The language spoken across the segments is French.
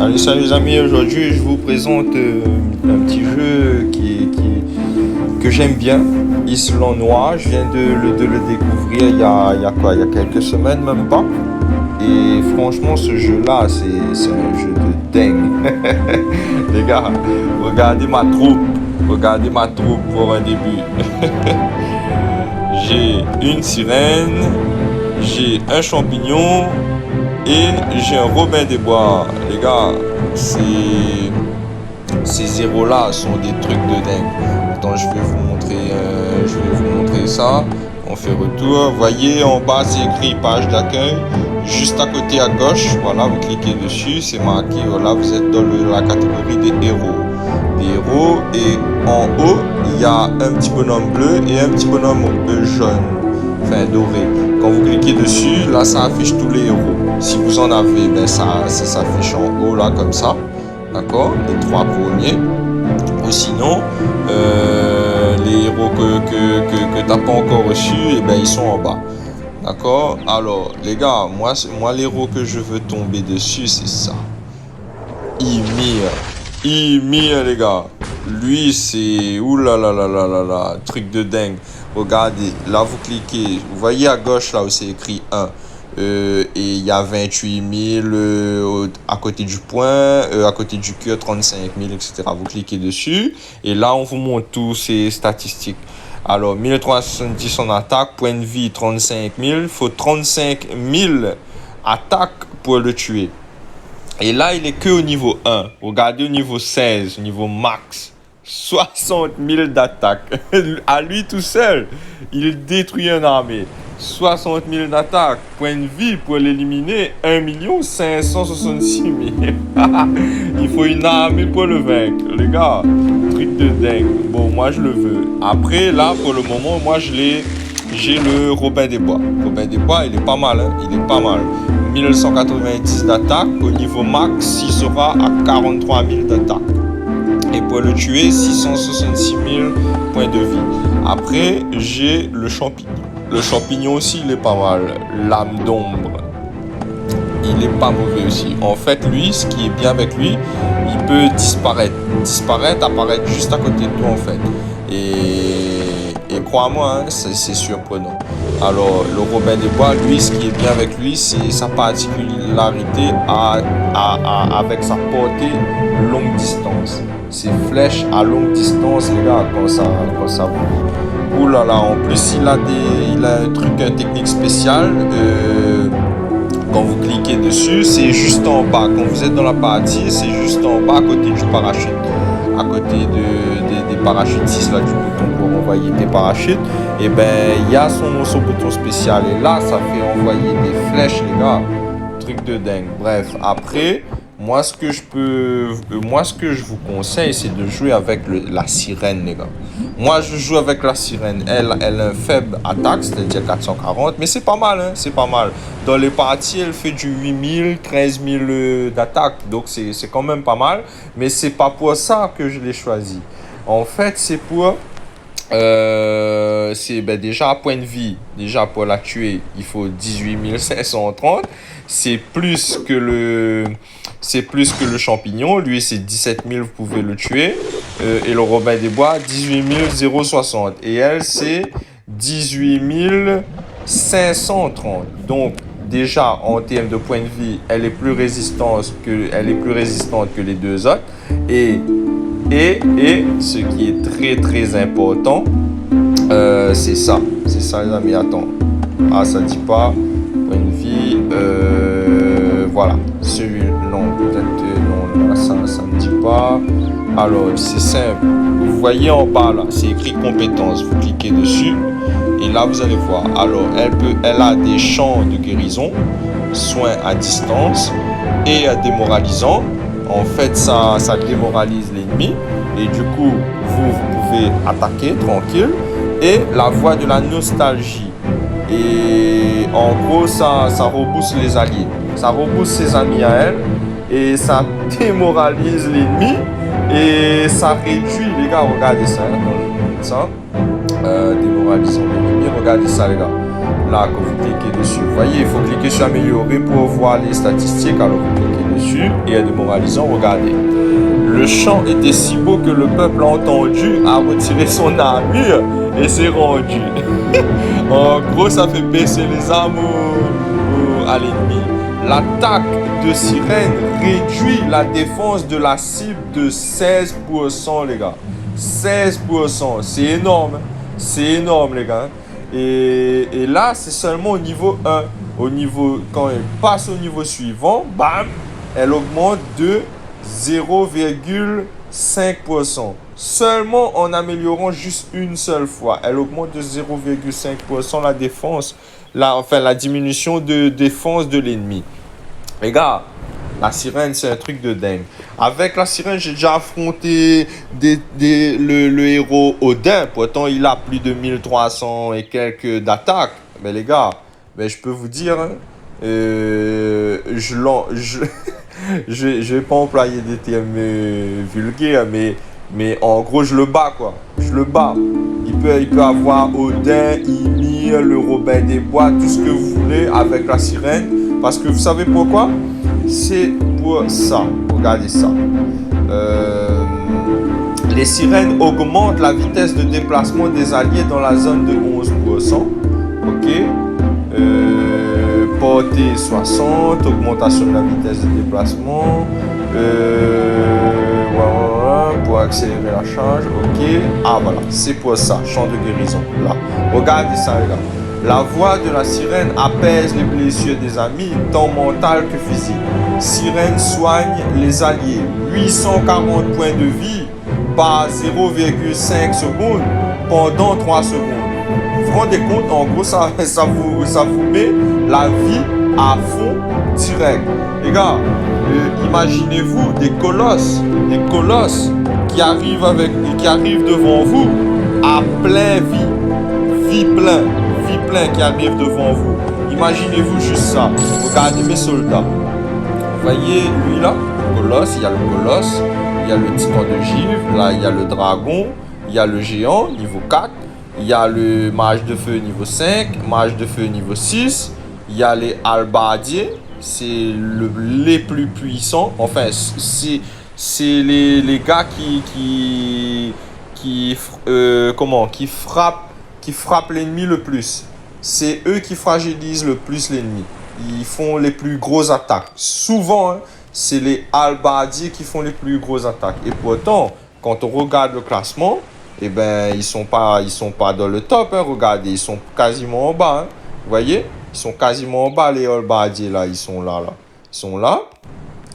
Salut les amis, aujourd'hui je vous présente un petit jeu que j'aime bien, Island Noir. Je viens de le découvrir il y a quoi, il y a quelques semaines même pas. Et franchement ce jeu-là c'est un jeu de dingue. Les gars, regardez ma troupe pour un début. J'ai une sirène, j'ai un champignon et j'ai un Robin des Bois. Les gars, ces héros là sont des trucs de dingue. Attends, je vais vous montrer ça. On fait retour. Voyez en bas, c'est écrit page d'accueil. Juste à côté à gauche, voilà, vous cliquez dessus, c'est marqué, voilà, vous êtes dans la catégorie des héros. Et en haut, il y a un petit bonhomme bleu et un petit bonhomme jaune, enfin doré. Quand vous cliquez dessus, là, ça affiche tous les héros. Si vous en avez, ben ça s'affiche en haut, là, comme ça. D'accord? Les trois premiers. Ou sinon, les héros que tu n'as pas encore reçus, eh ben, ils sont en bas. D'accord? Alors, les gars, moi l'héros que je veux tomber dessus, c'est ça. Ymir, les gars. Lui, c'est... Ouh là là là là là là. Truc de dingue. Regardez, là, vous cliquez. Vous voyez à gauche, là où c'est écrit 1. Et il y a 28 000 à côté du point, à côté du cœur, 35 000, etc. Vous cliquez dessus. Et là, on vous montre tous ces statistiques. Alors, 1370 en attaque, point de vie 35 000. Il faut 35 000 attaques pour le tuer. Et là, il est que au niveau 1. Regardez au niveau 16, au niveau max. 60 000 d'attaque. À lui tout seul, il détruit une armée. 60 000 d'attaque. Point de vie pour l'éliminer, 1 566 000. Il faut une armée pour le vaincre. Les gars, truc de dingue. Bon, moi je le veux. Après, là, pour le moment, moi j'ai le Robin des Bois. Robin des Bois, il est pas mal, hein. Il est pas mal. 1990 d'attaque. Au niveau max, il sera à 43 000 d'attaque. Et pour le tuer, 666 000 points de vie. Après, j'ai le champignon. Le champignon aussi, il est pas mal. L'âme d'ombre. Il est pas mauvais aussi. En fait, lui, ce qui est bien avec lui, il peut disparaître. Apparaître juste à côté de toi, en fait. Et crois-moi, hein, c'est surprenant. Alors, le Robin des Bois, lui, ce qui est bien avec lui, c'est sa particularité avec sa portée longue distance. Ses flèches à longue distance, les gars, quand ça bouge. Ouh là là, en plus, il a un truc, une technique spéciale. Quand vous cliquez dessus, c'est juste en bas. Quand vous êtes dans la partie, c'est juste en bas à côté du parachute. À côté des parachutistes, là, du bouton pour envoyer des parachutes. Et ben, il y a son bouton spécial. Et là, ça fait envoyer des flèches, les gars. Truc de dingue. Bref, après, moi, ce que je vous conseille, c'est de jouer avec la sirène, les gars. Moi, je joue avec la sirène. Elle a un faible attaque, c'est-à-dire 440. Mais c'est pas mal, hein, c'est pas mal. Dans les parties, elle fait du 8 000, 13 000 d'attaque. Donc, c'est quand même pas mal. Mais c'est pas pour ça que je l'ai choisi. En fait, c'est pour... déjà point de vie. Déjà, pour la tuer, il faut 18 530. C'est plus que le champignon. Lui, c'est 17 000, vous pouvez le tuer. Et le Robin des Bois, 18 060. Et elle, c'est 18 530. Donc, déjà, en termes de point de vie, elle est plus résistante que les deux autres. Et ce qui est très, très important, c'est ça. C'est ça, les amis. Attends. Ah, ça dit pas. Point de vie. Voilà. Celui-là, non, peut-être non, là, ça ne dit pas. Alors, c'est simple. Vous voyez en bas, là, c'est écrit compétences. Vous cliquez dessus. Et là, vous allez voir. Alors, elle a des champs de guérison, soins à distance et démoralisant. En fait, ça démoralise l'ennemi. Et du coup, vous pouvez attaquer tranquille. Et la voix de la nostalgie. Et en gros, ça rebooste les alliés. Ça rebooste ses amis à elle. Et ça démoralise l'ennemi. Et ça réduit, les gars, regardez ça. Ça. Démoralisant l'ennemi. Regardez ça, les gars. Là, quand vous cliquez dessus, vous voyez, il faut cliquer sur améliorer pour voir les statistiques. Alors, vous cliquez dessus. dessus et est démoralisant. Regardez. Le chant était si beau que le peuple a entendu, a retiré son armure et s'est rendu. En gros, ça fait baisser les armes à l'ennemi. L'attaque de sirène réduit la défense de la cible de 16%, les gars. 16%, c'est énorme. C'est énorme, les gars. Et là, c'est seulement au niveau 1. Quand elle passe au niveau suivant, bam, elle augmente de 0,5%. Seulement en améliorant juste une seule fois. Elle augmente de 0,5% la défense. La diminution de défense de l'ennemi. Les gars, la sirène, c'est un truc de dingue. Avec la sirène, j'ai déjà affronté le héros Odin. Pourtant, il a plus de 1300 et quelques d'attaques. Mais les gars, je peux vous dire, hein, je vais pas employer des termes vulgaires, mais en gros, je le bats, quoi. Je le bats. Il peut avoir Odin, Ymir, le Robin des Bois, tout ce que vous voulez avec la sirène. Parce que vous savez pourquoi? C'est pour ça. Regardez ça. Les sirènes augmentent la vitesse de déplacement des alliés dans la zone de 11%. Ok. Portée 60, augmentation de la vitesse de déplacement. Pour accélérer la charge. Ok. Ah voilà, c'est pour ça. Champ de guérison. Là. Regardez ça, les gars. La voix de la sirène apaise les blessures des amis, tant mentales que physiques. Sirène soigne les alliés. 840 points de vie par 0,5 secondes pendant 3 secondes. Vous vous rendez compte, en gros, ça vous met la vie à fond direct. Les gars, imaginez-vous des colosses qui arrivent devant vous à plein vie plein qui arrive devant vous. Imaginez-vous juste ça. Regardez mes soldats. Vous voyez lui là, le colosse, il y a le colosse, il y a le titan de givre, là il y a le dragon, il y a le géant niveau 4, il y a le mage de feu niveau 5, mage de feu niveau 6, il y a les halbardiers, c'est les plus puissants. Enfin, c'est les gars qui frappent l'ennemi le plus. C'est eux qui fragilisent le plus l'ennemi. Ils font les plus grosses attaques. Souvent, hein, c'est les halbardiers qui font les plus grosses attaques. Et pourtant, quand on regarde le classement, eh ben, ils sont pas dans le top. Hein, regardez, ils sont quasiment en bas. Hein. Vous voyez? Ils sont quasiment en bas, les halbardiers, là. Ils sont là. Ils sont là.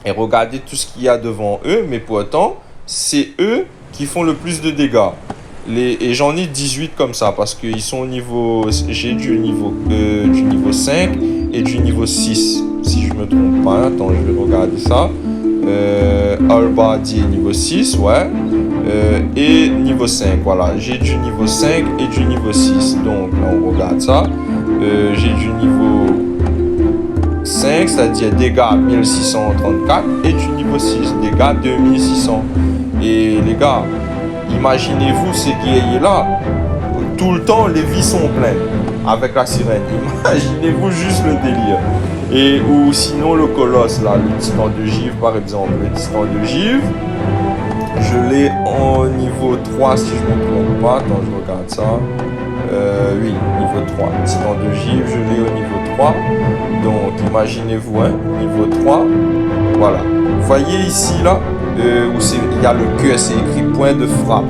Et regardez tout ce qu'il y a devant eux. Mais pourtant, c'est eux qui font le plus de dégâts. Et j'en ai 18 comme ça parce qu'ils sont au niveau... J'ai du niveau 5 et du niveau 6. Si je me trompe pas. Attends, je vais regarder ça. Halbardier niveau 6, ouais. Et niveau 5, voilà. J'ai du niveau 5 et du niveau 6. Donc là, on regarde ça. J'ai du niveau 5, c'est-à-dire dégâts 1634. Et du niveau 6, dégâts 2600. Et les gars... Imaginez-vous ces guerriers-là, tout le temps les vies sont pleines avec la sirène. Imaginez-vous juste le délire. Ou sinon le colosse, là, le titan de givre par exemple. Le titan de givre, je l'ai en niveau 3 si je ne me trompe pas. Attends, je regarde ça. Oui, niveau 3. Le titan de givre, je l'ai au niveau 3. Donc imaginez-vous, hein, niveau 3. Voilà. Vous voyez ici, là, où il y a le cœur, c'est écrit point de frappe.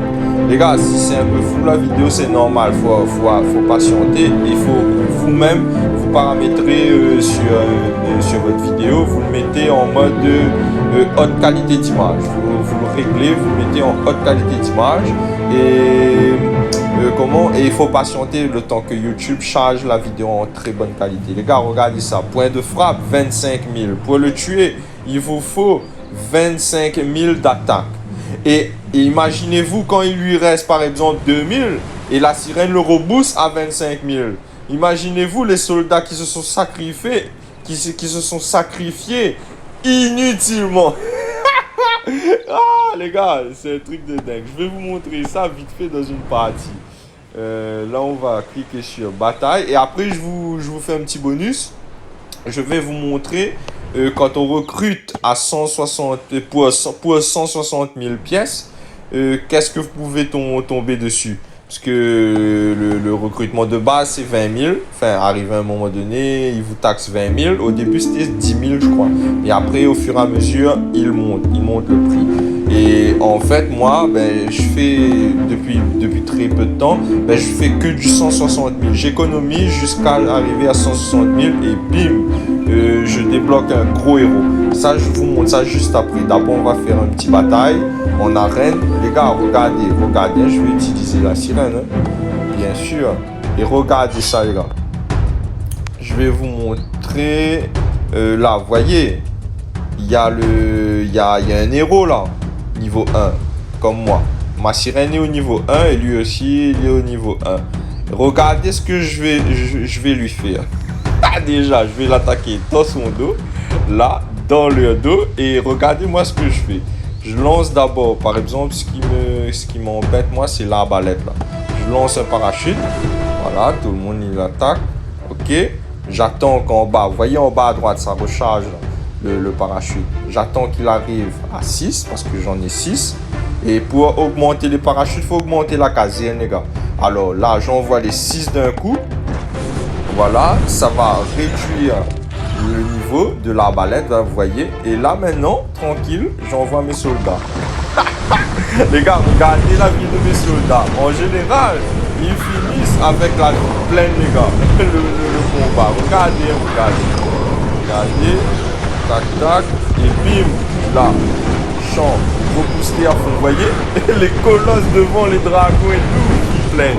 Les gars, si c'est un peu fou la vidéo, c'est normal, faut patienter. Il faut vous-même vous paramétrer sur votre vidéo, vous le mettez en mode haute qualité d'image. Vous le réglez, vous le mettez en haute qualité d'image et il faut patienter le temps que YouTube charge la vidéo en très bonne qualité. Les gars, regardez ça, point de frappe 25 000. Pour le tuer, il vous faut 25 000 d'attaque. Et imaginez-vous quand il lui reste par exemple 2000 et la sirène le rebooste à 25 000. Imaginez-vous les soldats qui se sont sacrifiés inutilement. Ah les gars, c'est un truc de dingue. Je vais vous montrer ça vite fait dans une partie. Là on va cliquer sur bataille et après je vous fais un petit bonus. Je vais vous montrer quand on recrute à 160, pour 160 000 pièces, qu'est-ce que vous pouvez tomber dessus? Parce que le recrutement de base, c'est 20 000. Enfin, arrivé à un moment donné, ils vous taxent 20 000. Au début, c'était 10 000, je crois. Et après, au fur et à mesure, ils montent le prix. Et en fait, moi, ben, je fais, depuis très peu de temps, ben, je fais que du 160 000. J'économise jusqu'à arriver à 160 000 et bim, je débloque un gros héros. Ça, je vous montre ça juste après. D'abord, on va faire une petite bataille en arène. Les gars, regardez, je vais utiliser la sirène, hein, bien sûr. Et regardez ça, les gars. Je vais vous montrer. Là, vous voyez, il y a un héros là, niveau 1, comme moi. Ma sirène est au niveau 1 et lui aussi, il est au niveau 1. Regardez ce que je vais lui faire. Déjà, je vais l'attaquer dans son dos, là, dans le dos, et regardez-moi ce que je fais. Je lance d'abord, par exemple, ce qui m'embête, moi, c'est l'arbalète, là. Je lance un parachute, voilà, tout le monde, il attaque, ok. J'attends qu'en bas, vous voyez en bas à droite, ça recharge le parachute. J'attends qu'il arrive à 6, parce que j'en ai 6. Et pour augmenter les parachutes, il faut augmenter la caserne, les gars. Alors là, j'envoie les 6 d'un coup. Voilà, ça va réduire le niveau de l'arbalète, vous voyez. Et là, maintenant, tranquille, j'envoie mes soldats. Les gars, regardez la vie de mes soldats. En général, ils finissent avec la vie pleine, les gars. Le combat. Regardez. Regardez. Tac, tac. Et bim, là, champ, repoussé à fond. Vous voyez, les colosses devant les dragons et tout, qui plaignent.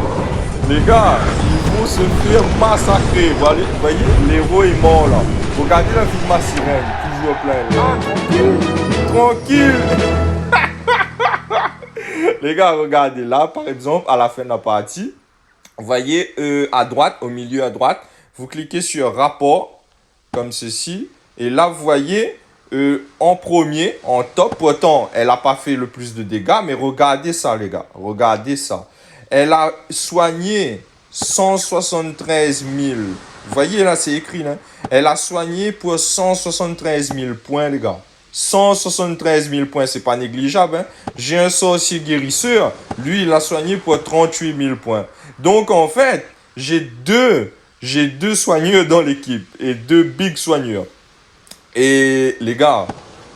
Les gars, ils vont se faire massacrer. Vous voyez, l'héros est mort là. Regardez la vie de ma sirène, toujours plein. Tranquille. Les gars, regardez là, par exemple, à la fin de la partie, vous voyez à droite, au milieu à droite, vous cliquez sur rapport, comme ceci. Et là, vous voyez, en premier, en top, pourtant, elle n'a pas fait le plus de dégâts, mais regardez ça, les gars. Regardez ça. Elle a soigné 173 000. Vous voyez là, c'est écrit là. Elle a soigné pour 173 000 points, les gars. 173 000 points, c'est pas négligeable. Hein? J'ai un sorcier guérisseur. Lui, il a soigné pour 38 000 points. Donc, en fait, j'ai deux soigneurs dans l'équipe. Et 2 big soigneurs. Et les gars,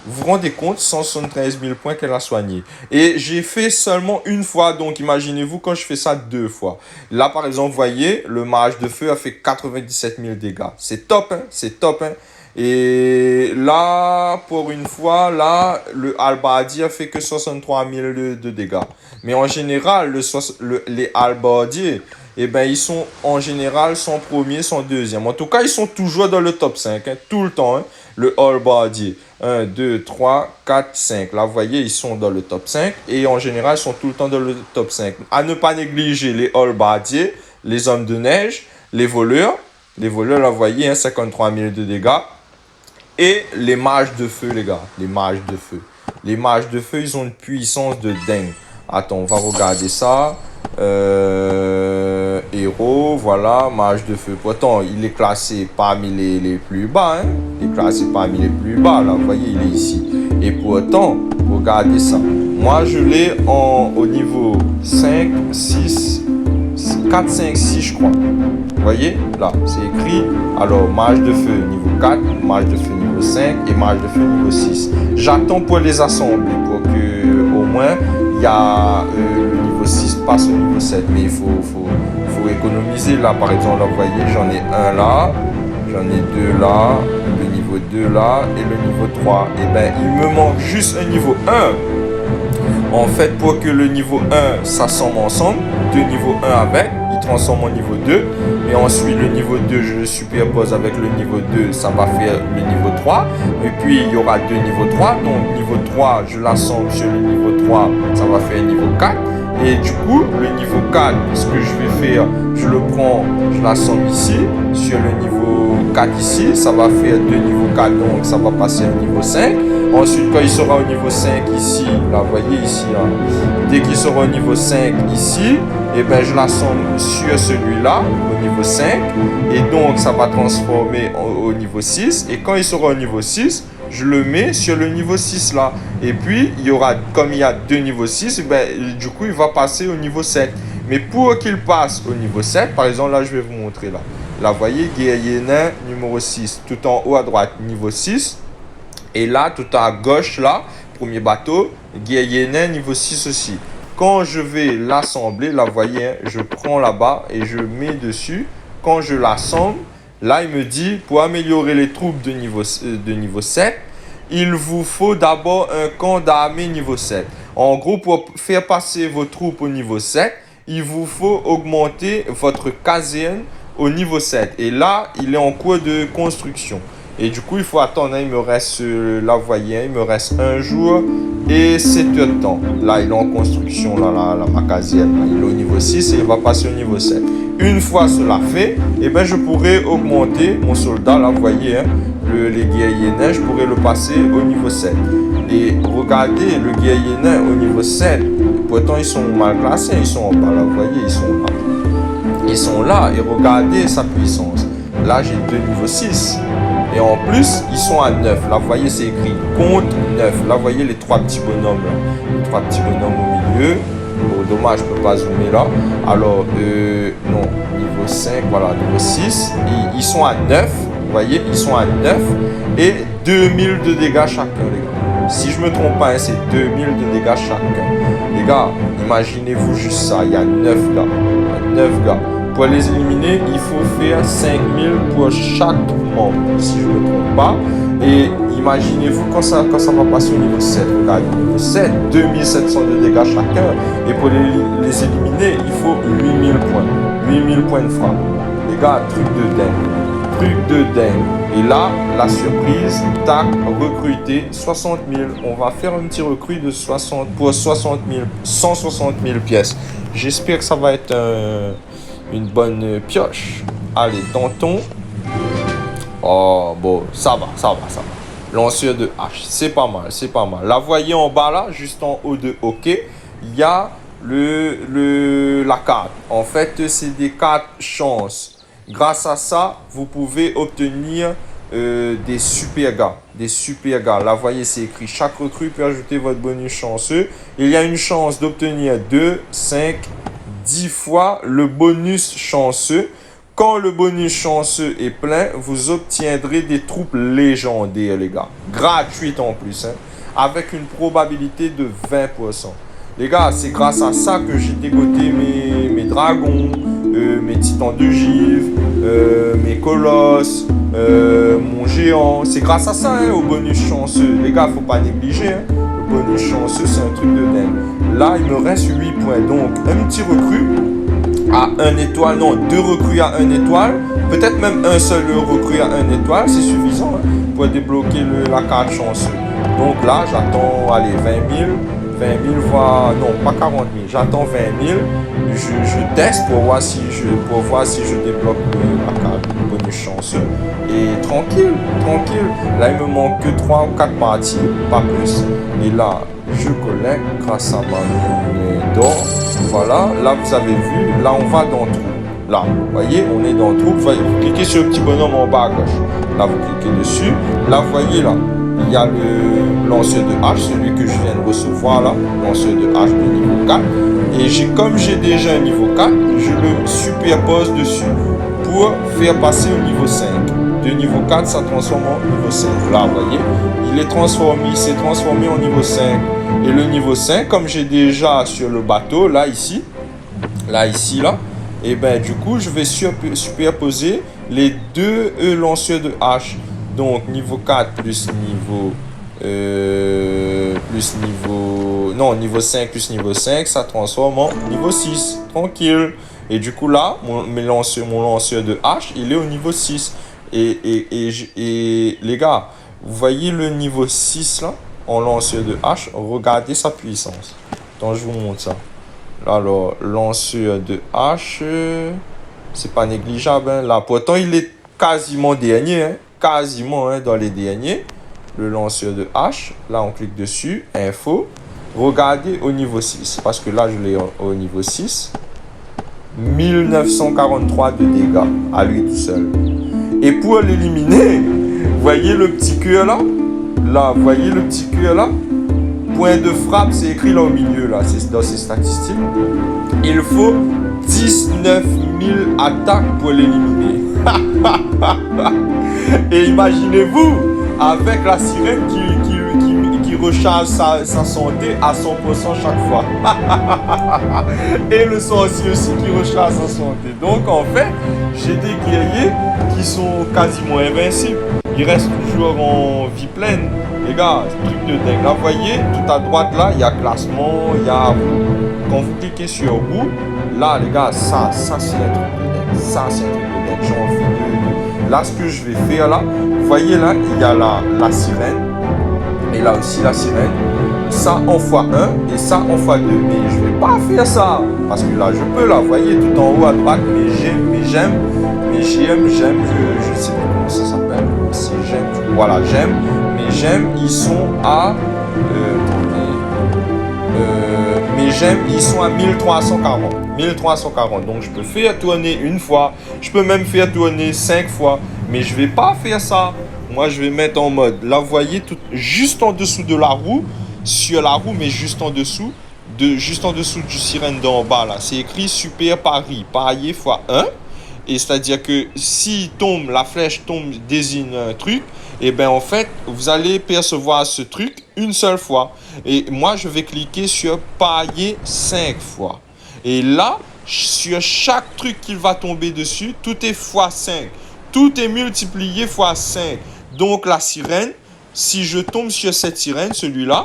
vous vous rendez compte, 173 000 points qu'elle a soigné. Et j'ai fait seulement une fois, donc imaginez-vous quand je fais ça 2 fois. Là, par exemple, vous voyez, le mage de feu a fait 97 000 dégâts. C'est top, hein, c'est top, hein. Et là, pour une fois, là, le halbardier a fait que 63 000 de dégâts. Mais en général, les halbardiers, eh ben, ils sont en général son premier, son deuxième. En tout cas, ils sont toujours dans le top 5, hein, tout le temps, hein. Le halbardier. 1, 2, 3, 4, 5. Là, vous voyez, ils sont dans le top 5. Et en général, ils sont tout le temps dans le top 5. À ne pas négliger les halbardiers, les hommes de neige, les voleurs. Les voleurs, là, vous voyez, hein, 53 000 de dégâts. Et les mages de feu, les gars. Les mages de feu. Les mages de feu, ils ont une puissance de dingue. Attends, on va regarder ça. Héros, voilà, mage de feu. Pourtant, il est classé parmi les plus bas. Hein? Il est classé parmi les plus bas, là. Vous voyez, il est ici. Et pourtant, regardez ça. Moi, je l'ai au niveau 5, 6, 4, 5, 6, je crois. Vous voyez, là, c'est écrit. Alors, mage de feu niveau 4, mage de feu niveau 5 et mage de feu niveau 6. J'attends pour les assembler pour que, au moins, il y a le niveau 6 passe au niveau 7. Mais il faut économiser là. Par exemple, là, vous voyez, j'en ai un là, j'en ai 2 là, le niveau 2 là et le niveau 3. Et ben, il me manque juste un niveau 1. En fait, pour que le niveau 1 s'assemble ensemble, 2 niveaux 1 avec, il transforme en niveau 2. Et ensuite, le niveau 2, je le superpose avec le niveau 2, ça va faire le niveau 3. Et puis, il y aura 2 niveaux 3. Donc, niveau 3, je l'assemble sur le niveau 3, ça va faire niveau 4. Et du coup, le niveau 4, ce que je vais faire, je le prends, je l'assemble ici, sur le niveau 4 ici, ça va faire 2 niveaux 4, donc ça va passer au niveau 5. Ensuite, quand il sera au niveau 5 ici, là, vous voyez ici, là, dès qu'il sera au niveau 5 ici, et ben je l'assemble sur celui-là au niveau 5 et donc ça va transformer au niveau 6 et quand il sera au niveau 6, je le mets sur le niveau 6 là. Et puis, il y aura, comme il y a deux niveaux 6, ben, du coup, il va passer au niveau 7. Mais pour qu'il passe au niveau 7, par exemple, là, je vais vous montrer là. Là, vous voyez, guerrier nain numéro 6, tout en haut à droite, niveau 6. Et là, tout à gauche, là, premier bateau, guerrier nain niveau 6 aussi. Quand je vais l'assembler, là, vous voyez, hein, je prends là-bas et je mets dessus. Quand je l'assemble, là, il me dit, pour améliorer les troupes de niveau 7, il vous faut d'abord un camp d'armée niveau 7. En gros, pour faire passer vos troupes au niveau 7, il vous faut augmenter votre caserne au niveau 7. Et là, il est en cours de construction. Et du coup, il faut attendre, hein, il me reste, là, vous voyez, hein, il me reste un jour et 7 heures de temps. Là, il est en construction, là, ma caserne. Là, il est au niveau 6 et il va passer au niveau 7. Une fois cela fait, eh ben, je pourrais augmenter mon soldat, là, vous voyez, hein, les guerriers nains, je pourrais le passer au niveau 7. Et regardez, le guerrier nain au niveau 7, pourtant ils sont mal classés, ils sont en bas, là, vous voyez, ils sont là. Ils sont là et regardez sa puissance. Là, j'ai deux niveaux 6. Et en plus, ils sont à 9. Là, vous voyez, c'est écrit compte 9. Là, vous voyez les trois petits bonhommes. Là. Les trois petits bonhommes au milieu. Bon, dommage, je ne peux pas zoomer là. Alors, non, niveau 5, voilà, niveau 6. Et ils sont à 9. Vous voyez, ils sont à 9. Et 2000 de dégâts chacun, les gars. Si je ne me trompe pas, hein, c'est 2000 de dégâts chacun. Les gars, imaginez-vous juste ça. Il y a 9 gars. Il y a 9 gars. Pour les éliminer, il faut faire 5000 pour chaque membre, si je ne me trompe pas. Et imaginez-vous quand ça va passer au niveau 7. Regardez, au niveau 7, 2700 de dégâts chacun. Et pour les éliminer, il faut 8000 points. 8000 points de frappe. Les gars, truc de dingue. Truc de dingue. Et là, la surprise, tac, recruter 60 000. On va faire un petit recrue de 60 pour 60 000, 160 000 pièces. J'espère que ça va être une bonne pioche. Allez, Danton. Oh, bon, ça va. Lanceur de hache, c'est pas mal. Là, vous voyez en bas, là, juste en haut de OK, il y a la carte. En fait, c'est des cartes chance. Grâce à ça, vous pouvez obtenir des super gars. Là, vous voyez, c'est écrit chaque recrue peut ajouter votre bonus chanceux. Il y a une chance d'obtenir 2, 5, 10 fois le bonus chanceux. Quand le bonus chanceux est plein, vous obtiendrez des troupes légendaires, les gars. Gratuites en plus, hein, avec une probabilité de 20%. Les gars, c'est grâce à ça que j'ai dégoté mes dragons, mes titans de givre, mes colosses, mon géant. C'est grâce à ça, hein, au bonus chanceux. Les gars, faut pas négliger, hein. Le bonus chanceux, c'est un truc de dingue. Là, il me reste 8 points. Donc, un petit recrue à 1 étoile. Non, 2 recrues à 1 étoile. Peut-être même un seul recrue à 1 étoile. C'est suffisant, hein, pour débloquer la carte chanceuse. Donc là, j'attends, allez, 20 000. 20 000, voire, non, pas 40 000. J'attends 20 000. Je teste pour voir si je débloque la carte bonus chanceux. Et tranquille. Là, il me manque que 3 ou 4 parties, pas plus. Et là, je collecte grâce à ma mine d'or. Voilà, là, vous avez vu, là, on va dans tout. Là, vous voyez, on est dans tout. Vous cliquez sur le petit bonhomme en bas à gauche. Là, vous cliquez dessus. Là, vous voyez, là, il y a le lanceur de hache, celui que je viens de recevoir là, lanceur de hache de niveau 4. Et comme j'ai déjà un niveau 4, je le superpose dessus pour faire passer au niveau 5. De niveau 4, ça transforme en niveau 5. Là, vous voyez, il s'est transformé en niveau 5. Et le niveau 5, comme j'ai déjà sur le bateau, là, ici, et ben du coup, je vais superposer les deux lanceurs de hache. Donc, niveau 4 plus niveau 5 plus niveau 5, ça transforme en niveau 6. Tranquille. Et du coup, là, mon lanceur de hache, il est au niveau 6. Et les gars, vous voyez le niveau 6 là, en lanceur de hache, regardez sa puissance. Attends, je vous montre ça. Alors, lanceur de hache, c'est pas négligeable. Hein. Là, pourtant, il est quasiment dernier. Hein. Quasiment, hein, dans les derniers. Le lanceur de hache, là on clique dessus, info. Regardez au niveau 6, parce que là je l'ai au niveau 6. 1943 de dégâts à lui tout seul. Et pour l'éliminer, voyez le petit cœur là? Là, voyez le petit cœur là? Point de frappe, c'est écrit là au milieu, là, c'est dans ses statistiques. Il faut 19 000 attaques pour l'éliminer. Et imaginez-vous, avec la sirène qui recharge sa santé à 100% chaque fois. Et le sorcier aussi qui recharge sa santé. Donc en fait, j'ai des guerriers qui sont quasiment invincibles. Ils restent toujours en vie pleine. Les gars, truc de dingue. Là, vous voyez, tout à droite, là, il y a classement, il y a roue. Quand vous cliquez sur roue, là, les gars, ça c'est un truc de dingue. Ça, c'est un truc de dingue. J'ai envie de... Là, ce que je vais faire, là, vous voyez, là, il y a la sirène. Et là aussi, la sirène. Ça en x1 et ça en x2. Mais je vais pas faire ça. Parce que là, je peux, là, vous voyez, tout en haut à droite, mais j'aime, je sais pas comment ça s'appelle. Si j'aime, voilà, j'aime. Mes j'aime, ils sont à mes j'aime, ils sont à 1340. 1340. Donc je peux faire tourner une fois, je peux même faire tourner 5 fois, mais je vais pas faire ça. Moi, je vais mettre en mode, là, vous voyez, tout, juste en dessous de la roue, sur la roue, mais juste en dessous du sirène d'en bas, là, c'est écrit Super Pari, parier x1. Et c'est-à-dire que si tombe, la flèche tombe, désigne un truc, et bien en fait, vous allez percevoir ce truc une seule fois. Et moi, je vais cliquer sur parier 5 fois. Et là, sur chaque truc qui va tomber dessus, tout est x5. Tout est multiplié x5. Donc la sirène, si je tombe sur cette sirène, celui-là,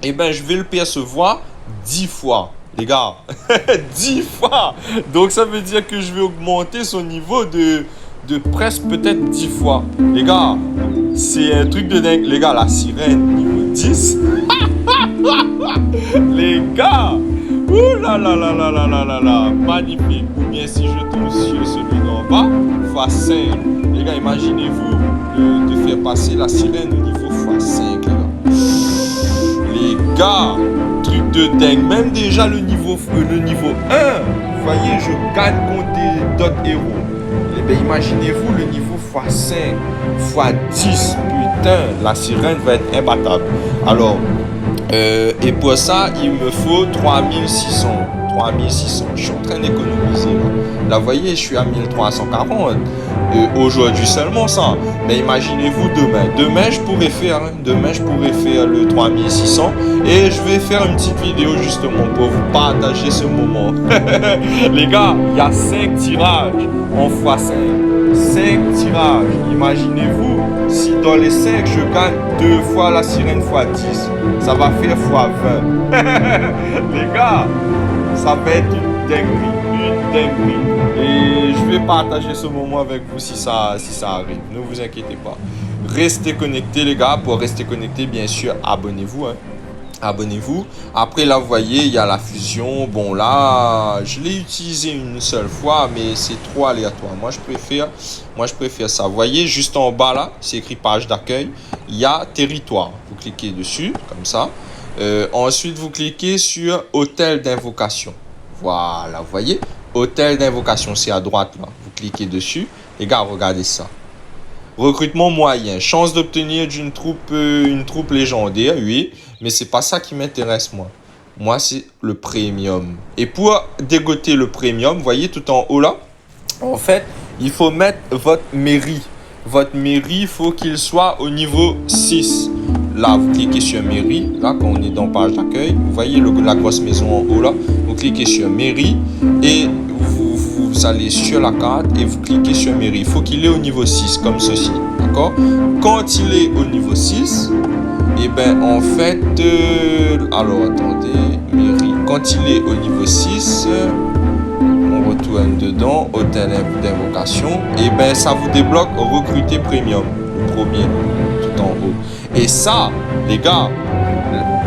et ben je vais le percevoir 10 fois. Les gars, 10 fois. Donc ça veut dire que je vais augmenter son niveau de presque peut-être 10 fois. Les gars, c'est un truc de dingue. Les gars, la sirène niveau 10. Les gars, ouh là là là là là là là là, magnifique. Ou bien si je tombe sur celui d'en bas, x5. Les gars, imaginez-vous de faire passer la sirène au niveau x5, les gars. Les gars, truc de dingue. Même déjà le niveau 1, vous voyez, je gagne contre d'autres héros. Et bien, imaginez-vous le niveau x5, x10. Putain, la sirène va être imbattable. Alors, et pour ça, il me faut 3600. 3600. Je suis en train d'économiser. Là, vous voyez, je suis à 1340. Aujourd'hui seulement ça. Mais imaginez-vous demain. Demain, je pourrais faire le 3600. Et je vais faire une petite vidéo justement pour vous partager ce moment. Les gars, il y a 5 tirages en x5. 5 tirages. Imaginez-vous, si dans les 5, je gagne 2 fois la sirène x10, ça va faire x20. Les gars, ça va être une dinguerie. Et je vais partager ce moment avec vous si ça arrive. Ne vous inquiétez pas. Restez connectés, les gars. Pour rester connectés, bien sûr, abonnez-vous. Abonnez-vous. Après, là, vous voyez, il y a la fusion. Bon, là, je l'ai utilisé une seule fois, mais c'est trop aléatoire. Moi, je préfère ça. Vous voyez, juste en bas, là, c'est écrit page d'accueil. Il y a territoire. Vous cliquez dessus, comme ça. Ensuite, vous cliquez sur hôtel d'invocation. Voilà, vous voyez, hôtel d'invocation, c'est à droite, là. Vous cliquez dessus. Les gars, regardez ça. Recrutement moyen. Chance d'obtenir une troupe légendaire, oui. Mais c'est pas ça qui m'intéresse, moi. Moi, c'est le premium. Et pour dégoter le premium, vous voyez tout en haut là, en fait, il faut mettre votre mairie. Votre mairie, il faut qu'il soit au niveau 6. Là, vous cliquez sur mairie. Là, quand on est dans page d'accueil, vous voyez la grosse maison en haut là. Vous cliquez sur mairie et vous allez sur la carte et vous cliquez sur mairie. Il faut qu'il est au niveau 6, comme ceci. D'accord? Quand il est au niveau 6, et ben en fait, alors attendez, mairie. Quand il est au niveau 6, on retourne dedans, hôtel d'invocation, et ben ça vous débloque recruter premium, le premier, tout en haut. Et ça, les gars,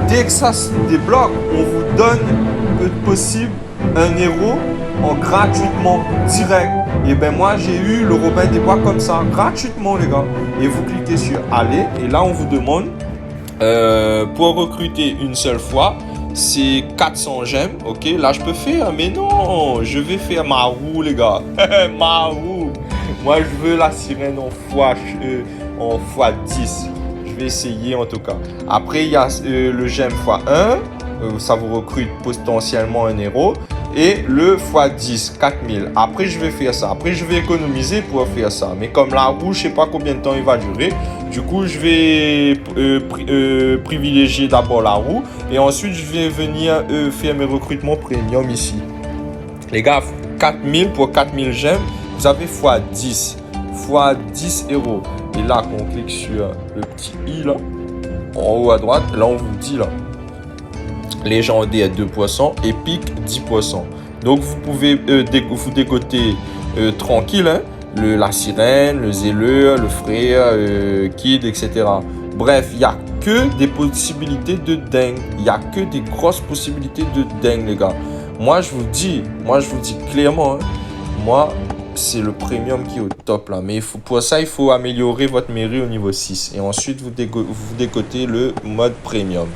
dès que ça se débloque, on vous donne, possible, un héros en gratuitement, direct. Et ben moi, j'ai eu le Robin des Bois comme ça, gratuitement, les gars. Et vous cliquez sur aller, et là, on vous demande, pour recruter une seule fois, c'est 400 gemmes, ok. Là, je peux faire, mais non, je vais faire ma roue, les gars. Ma roue. Moi, je veux la sirène en fois 10. Je vais essayer, en tout cas. Après, il y a le gemme x1. Ça vous recrute potentiellement un héros. Et le x10, 4000. Après, je vais faire ça. Après, je vais économiser pour faire ça. Mais comme la roue, je sais pas combien de temps il va durer. Du coup, je vais privilégier d'abord la roue. Et ensuite, je vais venir faire mes recrutements premium ici. Les gars, 4000 pour 4000 gemmes. Vous avez x10. x10 héros. Et là, quand on clique sur le petit i là, en haut à droite, là, on vous dit là. Légendaire 2%, épique 10%. Donc vous pouvez vous dégoter tranquille, hein, la sirène, le zéleur, le frère, kid, etc. Bref, il n'y a que des possibilités de dingue. Il n'y a que des grosses possibilités de dingue, les gars. Moi, je vous dis clairement, hein, moi, c'est le premium qui est au top là. Mais pour ça, il faut améliorer votre mairie au niveau 6. Et ensuite, vous décotez le mode premium.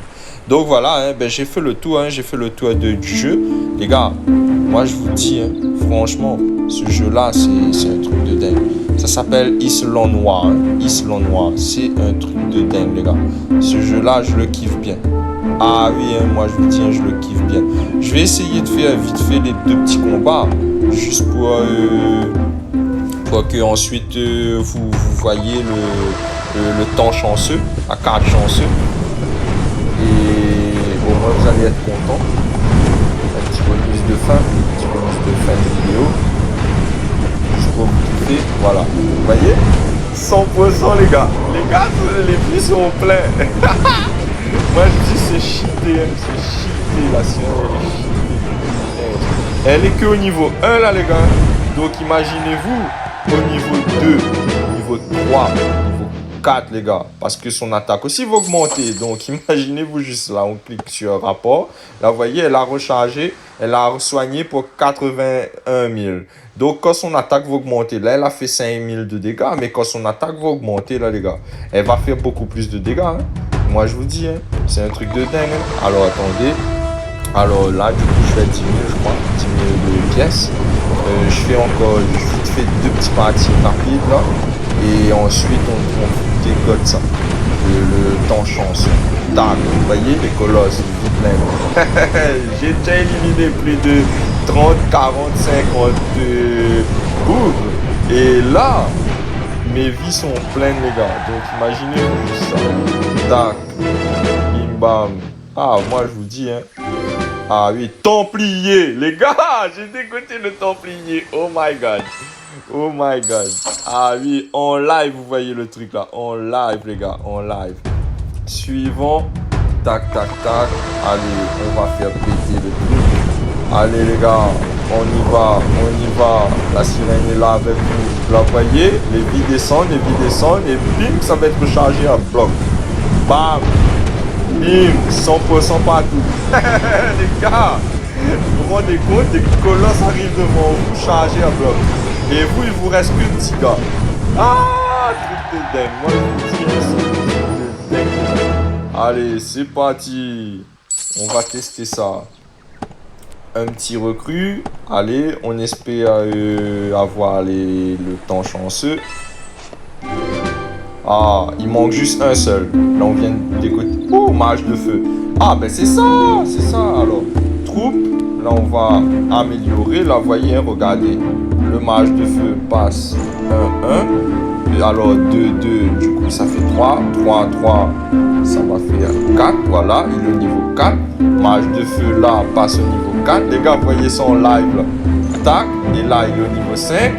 Donc voilà, hein, ben, j'ai fait le tour, hein, du jeu. Les gars, moi je vous dis, hein, franchement, ce jeu-là, c'est un truc de dingue. Ça s'appelle Island Noir. Hein. Island Noir, c'est un truc de dingue, les gars. Ce jeu-là, je le kiffe bien. Ah oui, hein, moi je vous dis, hein, je le kiffe bien. Je vais essayer de faire vite fait les 2 petits combats, juste pour que ensuite vous voyez le temps chanceux, à 4 chanceux. Et au moins vous allez être content. Un petit bonus de fin de vidéo. Juste pour vous kiffer. Voilà. Vous voyez 100% les gars. Les prix sont pleins. Moi je dis c'est cheaté, hein. C'est cheaté la sirène, elle est cheatée. Elle est que au niveau 1 là les gars. Donc imaginez-vous au niveau 2, niveau 3, niveau 4 les gars, parce que son attaque aussi va augmenter. Donc imaginez-vous juste là, on clique sur rapport. Là vous voyez, elle a rechargé, elle a soigné pour 81 000. Donc quand son attaque va augmenter, là elle a fait 5 000 de dégâts. Mais quand son attaque va augmenter là les gars, elle va faire beaucoup plus de dégâts, hein. Moi je vous dis, hein, c'est un truc de dingue, hein. Alors attendez. Alors là du coup je fais 10 000 je crois, 10 000 de pièces. Je fais encore vite fait 2 petits parties rapides là. Et ensuite on dégote ça. Le temps chance. Tac, vous voyez les colosses, vite plein. J'ai déjà éliminé plus de 30, 40, 50 boubs. Et là, mes vies sont pleines les gars. Donc imaginez-vous juste ça. Tac, bim bam. Ah moi je vous dis hein. Ah oui, Templier, les gars, j'ai dégoté le Templier. Oh my god. Oh my god. Ah oui, en live, vous voyez le truc là. En live, les gars, en live. Suivant. Tac, tac, tac. Allez, on va faire péter le truc. Allez, les gars, on y va. La sirène est là avec vous. Là, vous voyez, les vies descendent. Et bim, ça va être rechargé à bloc. Bam. Bim, 100% partout. Les gars, vous vous rendez compte, des colosses arrivent devant vous, chargés à bloc. Et vous, il vous reste plus de petits gars. Ah, truc de dingue. Moi, je vous dis, c'est un truc de dingue. Allez, c'est parti. On va tester ça. Un petit recrue. Allez, on espère avoir le temps chanceux. Ah, il manque juste un seul. Là, on vient d'écouter. Oh, mage de feu. Ah, ben c'est ça. Alors, troupe. Là, on va améliorer. Là, vous voyez, regardez. Le mage de feu passe 1, 1. Alors, 2, 2. Du coup, ça fait 3. 3, 3. Ça va faire 4. Voilà, il est au niveau 4. Mage de feu, là, passe au niveau 4. Les gars, vous voyez ça en live, là. Tac. Et là, il est au niveau 5.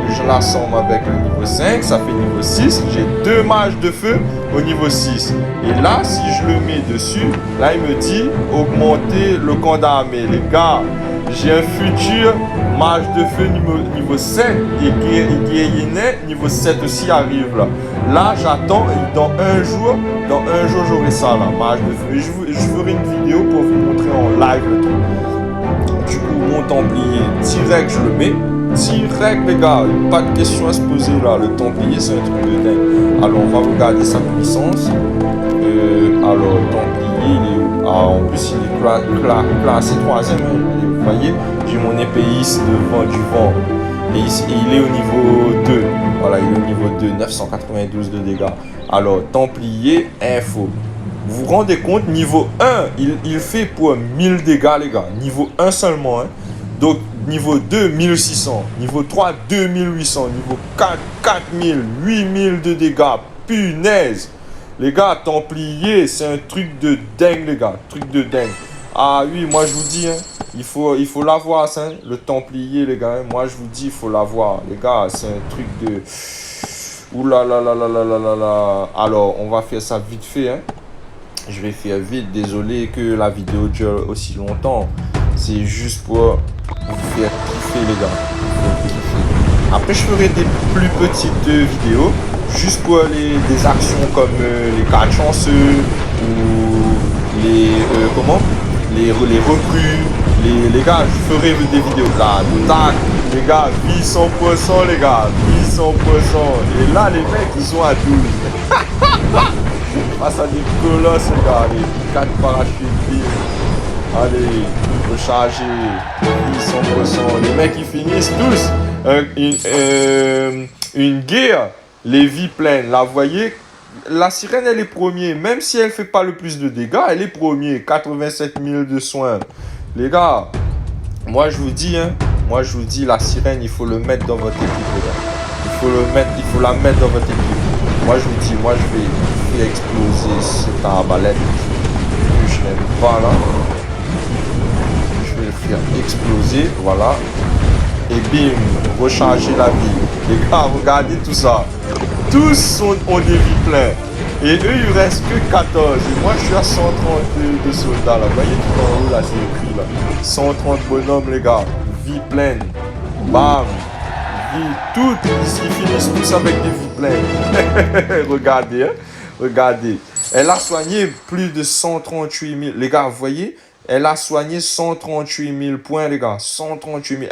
Je l'assemble avec le niveau 5, ça fait niveau 6. J'ai 2 mages de feu au niveau 6. Et là, si je le mets dessus, là, il me dit augmenter le camp d'armée. Les gars, j'ai un futur mage de feu niveau 7 et guerrier niveau 7 aussi arrive là. Là, j'attends dans un jour, j'aurai ça là, mage de feu. Je ferai une vidéo pour vous montrer en live le truc. Du coup, mon templier, direct, je le mets. Direct les gars, pas de question à se poser là, le Templier c'est un truc de dingue. Alors on va regarder sa puissance. Alors Templier il est où? En plus, il est classé 3ème. Vous voyez, j'ai mon épéiste devant du vent. Et il est au niveau 2. Voilà, il est au niveau 2, 992 de dégâts. Alors, Templier, info. Vous vous rendez compte, niveau 1, il fait pour 1000 dégâts, les gars. Niveau 1 seulement. Hein. Donc, niveau 2, 1600. Niveau 3, 2800. Niveau 4, 4000. 8000 de dégâts. Punaise. Les gars, Templier, c'est un truc de dingue, les gars. Truc de dingue. Ah oui, moi je vous dis, hein, il faut l'avoir, ça, hein, le Templier, les gars. Hein. Moi je vous dis, il faut l'avoir. Les gars, c'est un truc de... Ouh là là là là là là là là. Alors, on va faire ça vite fait, hein. Je vais faire vite, désolé que la vidéo dure aussi longtemps. C'est juste pour vous faire kiffer, les gars. Après, je ferai des plus petites vidéos, juste pour des actions comme les 4 chanceux, ou les, les recrues. Les gars, je ferai des vidéos là, tac, les gars, vie 100%, les gars, vie 100%. Et là, les mecs, ils sont à 12. Face à des colosses, les gars. Allez, 4 parachutes, bim. Allez, recharger. 100%. Les mecs, ils finissent tous une guerre. Les vies pleines. Là, vous voyez, la sirène, elle est première. Même si elle fait pas le plus de dégâts, elle est première. 87 000 de soins. Les gars, moi, je vous dis, hein. Moi, je vous dis, la sirène, il faut le mettre dans votre équipe, les gars. Il faut la mettre dans votre équipe. Moi, je vous dis, moi, je vais exploser cette arbalète que je n'aime pas là. Je vais le faire exploser, voilà. Et bim, recharger la vie. Les gars, regardez tout ça. Tous ont des vies pleines. Et eux, il ne reste que 14. Et moi, je suis à 130 de soldats là. Vous voyez tout en haut là, c'est écrit là. 130 bonhommes, les gars. Vie pleine. Bam. Vie toutes. Ils finissent tous avec des vies pleines. Regardez, hein. Regardez. Elle a soigné plus de 138 000. Les gars, vous voyez? Elle a soigné 138 000 points, les gars. 138 000.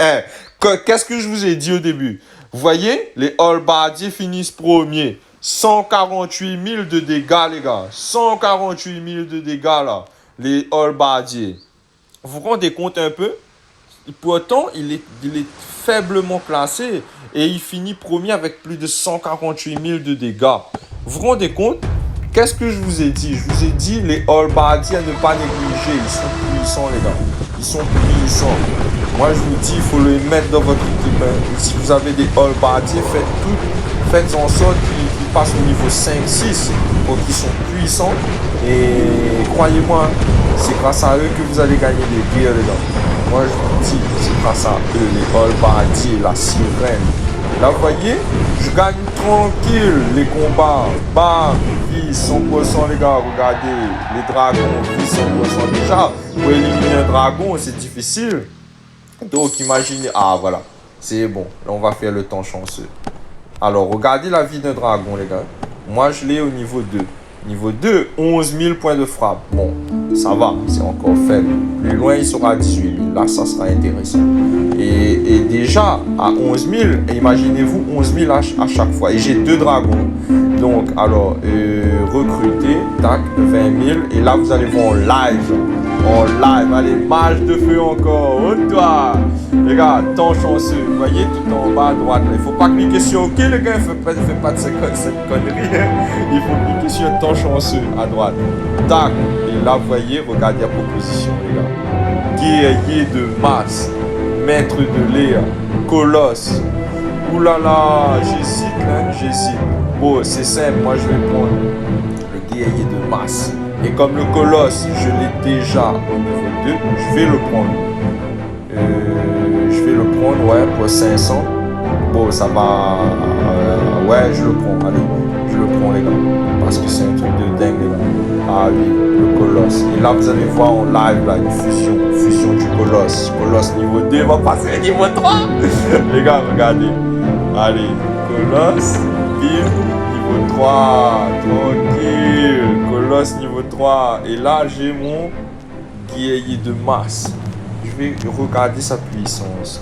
Qu'est-ce que je vous ai dit au début? Vous voyez? Les halbardiers finissent premiers. 148 000 de dégâts, les gars. 148 000 de dégâts, là. Les halbardiers. Vous vous rendez compte un peu? Pourtant, il est faiblement classé. Et il finit premier avec plus de 148 000 de dégâts. Vous vous rendez compte? Qu'est-ce que je vous ai dit? Je vous ai dit, les halbardiers à ne pas négliger. Ils sont puissants, les gars. Ils sont puissants. Moi, je vous dis, il faut les mettre dans votre équipe. Hein. Si vous avez des halbardiers, faites en sorte qu'ils passent au niveau 5-6 pour qu'ils sont puissants. Et croyez-moi, c'est grâce à eux que vous allez gagner des guerres, les gars. Moi, je vous dis, c'est grâce à eux, les halbardiers, la sirène. Là, vous voyez, je gagne tranquille les combats. Bam, vie 100%, les gars. Regardez, les dragons, vie 100%. Déjà, pour éliminer un dragon, c'est difficile. Donc, imaginez. Ah, voilà. C'est bon. Là, on va faire le temps chanceux. Alors, regardez la vie d'un dragon, les gars. Moi, je l'ai au niveau 2. Niveau 2, 11 000 points de frappe. Bon, ça va, c'est encore faible. Plus loin, il sera à 18 000. Là, ça sera intéressant. Et déjà, à 11 000, imaginez-vous 11 000 à chaque fois. Et j'ai 2 dragons. Donc, alors, recruter, tac, 20 000. Et là, vous allez voir en live. En live, allez, mage de feu encore. Oh, toi. Les gars, temps chanceux. Vous voyez, tout en bas à droite. Il ne faut pas cliquer sur OK, les gars. Ne faites pas de cette connerie. Il faut cliquer sur temps chanceux à droite. Tac. Et là, vous voyez, regardez la proposition, les gars. Guerrier de masse. Maître de l'air. Colosse. Ouh là là, j'hésite, hein, j'hésite. Bon, c'est simple, moi je vais prendre le guerrier de masse. Et comme le colosse, je l'ai déjà au niveau 2, je vais le prendre. Je vais le prendre, ouais, pour 500. Bon, ça va... ouais, je le prends, allez. Je le prends, les gars. Parce que c'est un truc de dingue, les gars. Ah oui, le colosse. Et là, vous allez voir en live, là, une fusion. Fusion du colosse. Colosse niveau 2 va passer à niveau 3. Les gars, regardez. Allez, colosse, bim, niveau 3, tranquille, colosse niveau 3. Et là, j'ai mon guerrier de masse. Je vais regarder sa puissance.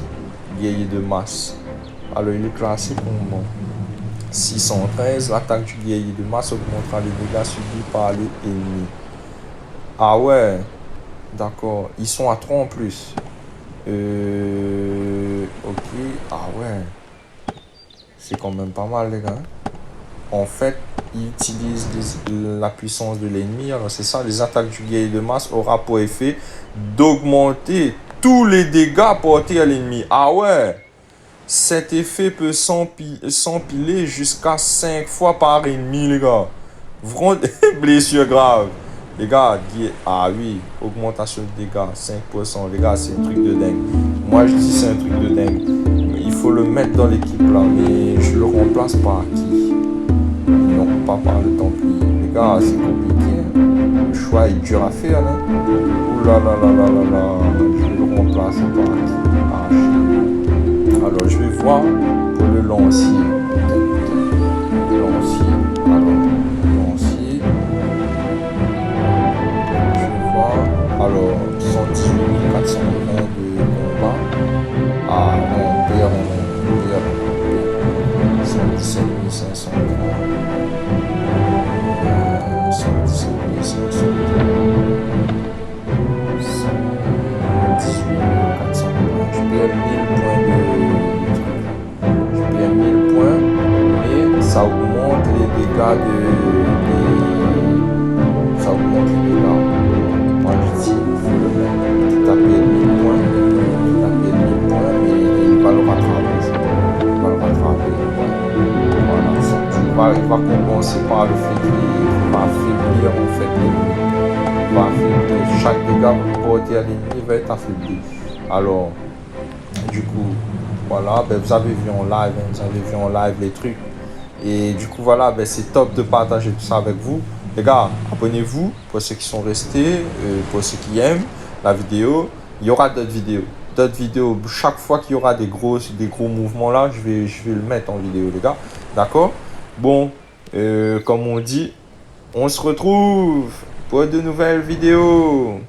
Guerrier de masse. Alors, il est classé comment? 613. L'attaque du guerrier de masse augmentera les dégâts subis par les ennemis. Ah ouais, D'accord. Ils sont à 3 en plus. Ok. Ah ouais. C'est quand même pas mal, les gars. En fait, ils utilisent la puissance de l'ennemi. Alors, c'est ça, les attaques du guerrier de masse aura pour effet d'augmenter tous les dégâts portés à l'ennemi. Ah ouais. Cet effet peut s'empiler jusqu'à 5 fois par ennemi, les gars. Vraiment, blessure grave. Les gars, ah oui, augmentation de dégâts, 5%. Les gars, c'est un truc de dingue. Moi, je dis c'est un truc de dingue. Il faut le mettre dans l'équipe là, mais je le remplace par qui? Non, pas par le Templier. Les gars, c'est compliqué. Le choix est dur à faire. Hein. Ouh là là là là là là. Je vais le remplacer par qui? Ah, alors, je vais voir pour le lancier. Lancier. Alors, lancier. Je vais voir. Alors, 118 420 de combat. Ah non, pire, pire. 117 530. 117 530. 118 420. Je perds 1000 points de truc. Je perds 1000 points, mais ça augmente les dégâts ça augmente les dégâts. Moi je dis, il faut le mettre. Tu tapes 1000 points, tu tapes 1000 points, mais il va le rattraper. Il va le rattraper. Voilà, il va compenser par le fait qu'il va affaiblir en fait l'ennemi. Il va affaiblir. Chaque dégât porté à l'ennemi va être affaibli. Alors, du coup, voilà, ben, vous avez vu en live, hein, vous avez vu en live les trucs. Et du coup, voilà, ben, c'est top de partager tout ça avec vous. Les gars, abonnez-vous pour ceux qui sont restés, pour ceux qui aiment la vidéo. Il y aura d'autres vidéos. D'autres vidéos. Chaque fois qu'il y aura des gros mouvements là, je vais le mettre en vidéo, les gars. D'accord? Bon, comme on dit, on se retrouve pour de nouvelles vidéos.